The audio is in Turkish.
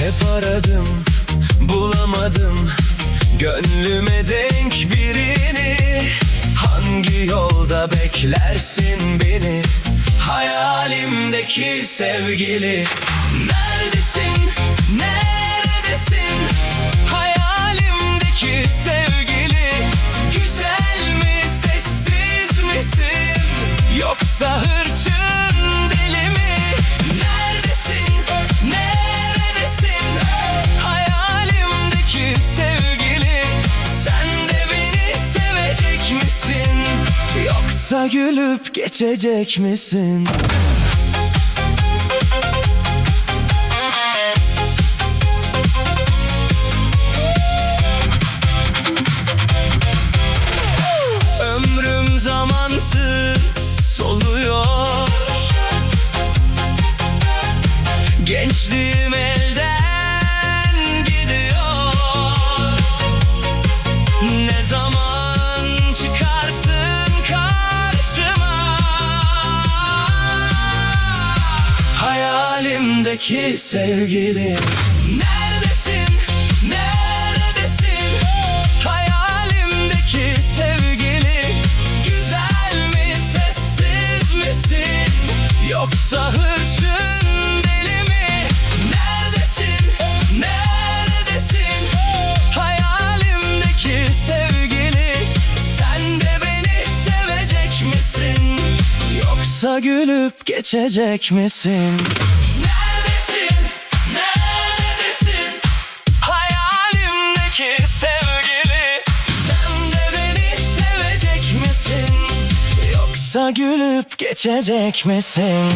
Hep aradım, bulamadım gönlüme denk birini. Hangi yolda beklersin beni, hayalimdeki sevgili? Neredesin, neredesin, hayalimdeki sevgili? Güzel mi, sessiz misin, yoksa hırçın deli mi? Neredesin, neredesin, hayalimdeki sevgili? Sen de beni sevecek misin, yoksa gülüp geçecek misin? Ömrüm zamansız soluyor, gençliğim elden gidiyor. Ne zaman çıkarsın karşıma, hayalimdeki sevgili? Neredesin, neredesin, hayalimdeki sevgili? Güzel mi, sessiz misin, yoksa hırçın deli mi? Neredesin, neredesin, hayalimdeki sevgili? Sen de beni sevecek misin, yoksa gülüp geçecek misin? Neredesin, neredesin, hayalimdeki sevgili? Sen de beni sevecek misin, yoksa gülüp geçecek misin?